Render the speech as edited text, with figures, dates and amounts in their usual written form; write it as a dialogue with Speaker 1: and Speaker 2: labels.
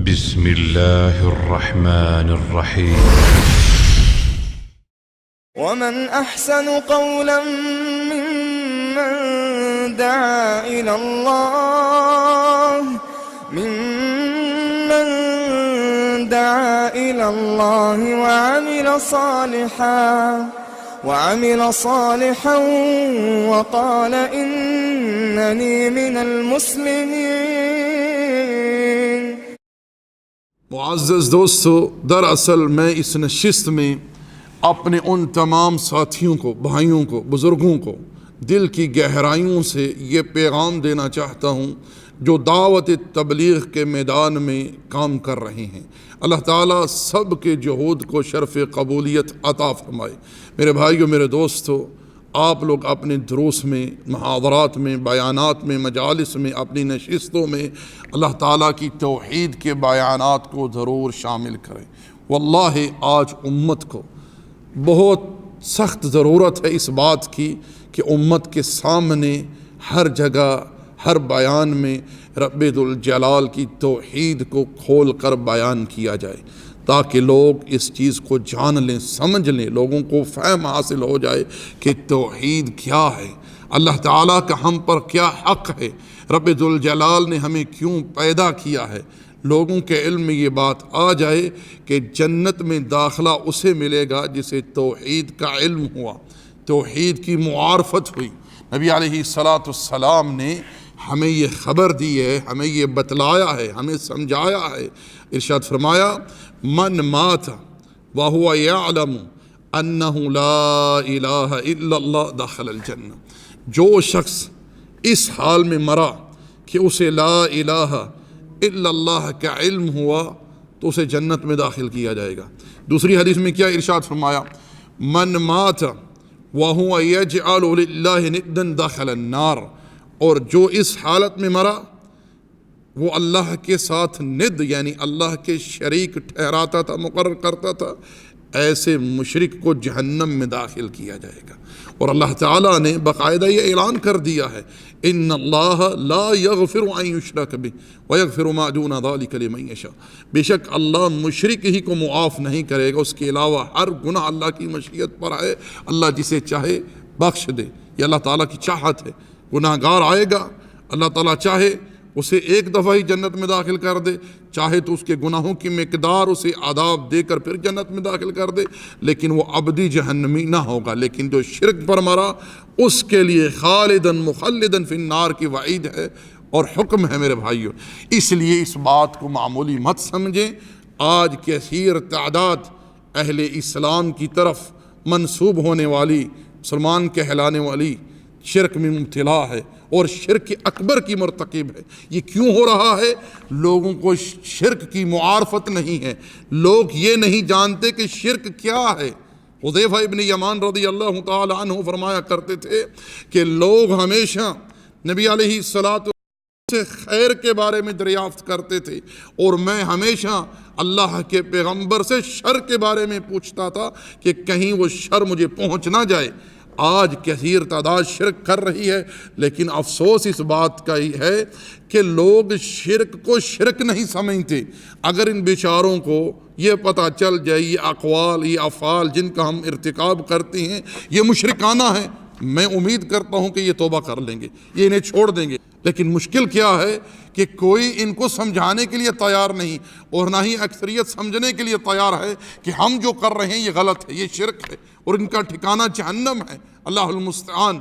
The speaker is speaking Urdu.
Speaker 1: بسم الله الرحمن الرحيم.
Speaker 2: ومن أحسن قولا ممن دعا إلى الله وعمل صالحا وقال إنني من المسلمين.
Speaker 3: معزز دوستو، دراصل میں اس نشست میں اپنے ان تمام ساتھیوں کو، بھائیوں کو، بزرگوں کو دل کی گہرائیوں سے یہ پیغام دینا چاہتا ہوں جو دعوت تبلیغ کے میدان میں کام کر رہے ہیں۔ اللہ تعالیٰ سب کے جہود کو شرف قبولیت عطا فرمائے۔ میرے بھائیوں، میرے دوستو، آپ لوگ اپنے دروس میں، محاضرات میں، بیانات میں، مجالس میں، اپنی نشستوں میں اللہ تعالیٰ کی توحید کے بیانات کو ضرور شامل کریں۔ واللہ آج امت کو بہت سخت ضرورت ہے اس بات کی کہ امت کے سامنے ہر جگہ، ہر بیان میں رب ذوالجلال کی توحید کو کھول کر بیان کیا جائے، تاکہ لوگ اس چیز کو جان لیں، سمجھ لیں، لوگوں کو فہم حاصل ہو جائے کہ توحید کیا ہے، اللہ تعالیٰ کا ہم پر کیا حق ہے، رب ذوالجلال نے ہمیں کیوں پیدا کیا ہے۔ لوگوں کے علم میں یہ بات آ جائے کہ جنت میں داخلہ اسے ملے گا جسے توحید کا علم ہوا، توحید کی معارفت ہوئی۔ نبی علیہ السلام نے ہمیں یہ خبر دی ہے، ہمیں یہ بتلایا ہے، ہمیں سمجھایا ہے۔ ارشاد فرمایا، من مات وہو یعلم انہ لا الہ الا اللہ دخل الجنہ۔ جو شخص اس حال میں مرا کہ اسے لا الہ الا اللہ کا علم ہوا تو اسے جنت میں داخل کیا جائے گا۔ دوسری حدیث میں کیا ارشاد فرمایا، من مات وہو یجعل للہ ندا دخل النار۔ اور جو اس حالت میں مرا وہ اللہ کے ساتھ ند یعنی اللہ کے شریک ٹھہراتا تھا، مقرر کرتا تھا، ایسے مشرک کو جہنم میں داخل کیا جائے گا۔ اور اللہ تعالیٰ نے باقاعدہ یہ اعلان کر دیا ہے، ان اللہ لا یغفر ان یشرک بہ ویغفر ما دون ذلک لمن یشاء۔ بے شک اللہ مشرک ہی کو معاف نہیں کرے گا، اس کے علاوہ ہر گناہ اللہ کی مشیت پر ہے، اللہ جسے چاہے بخش دے، یہ اللہ تعالیٰ کی چاہت ہے۔ گناہ گار آئے گا، اللہ تعالیٰ چاہے اسے ایک دفعہ ہی جنت میں داخل کر دے، چاہے تو اس کے گناہوں کی مقدار اسے عذاب دے کر پھر جنت میں داخل کر دے، لیکن وہ ابدی جہنمی نہ ہوگا۔ لیکن جو شرک پر مرا اس کے لیے خالداً مخلداً فی النار کی وعید ہے اور حکم ہے۔ میرے بھائیوں، اس لیے اس بات کو معمولی مت سمجھیں۔ آج کثیر تعداد اہل اسلام کی طرف منسوب ہونے والی، مسلمان کہلانے والی شرک میں مبتلا ہے اور شرک اکبر کی مرتکب ہے۔ یہ کیوں ہو رہا ہے؟ لوگوں کو شرک کی معارفت نہیں ہے، لوگ یہ نہیں جانتے کہ شرک کیا ہے۔ حذیفہ ابن یمان رضی اللہ تعالی عنہ فرمایا کرتے تھے کہ لوگ ہمیشہ نبی علیہ الصلوۃ سے خیر کے بارے میں دریافت کرتے تھے اور میں ہمیشہ اللہ کے پیغمبر سے شر کے بارے میں پوچھتا تھا کہ کہیں وہ شر مجھے پہنچ نہ جائے۔ آج کثیر تعداد شرک کر رہی ہے، لیکن افسوس اس بات کا ہی ہے کہ لوگ شرک کو شرک نہیں سمجھتے۔ اگر ان بیچاروں کو یہ پتہ چل جائے یہ اقوال، یہ افعال جن کا ہم ارتکاب کرتے ہیں یہ مشرکانہ ہیں، میں امید کرتا ہوں کہ یہ توبہ کر لیں گے، یہ انہیں چھوڑ دیں گے۔ لیکن مشکل کیا ہے کہ کوئی ان کو سمجھانے کے لیے تیار نہیں، اور نہ ہی اکثریت سمجھنے کے لیے تیار ہے کہ ہم جو کر رہے ہیں یہ غلط ہے، یہ شرک ہے اور ان کا ٹھکانہ جہنم ہے۔ اللہ المستعان۔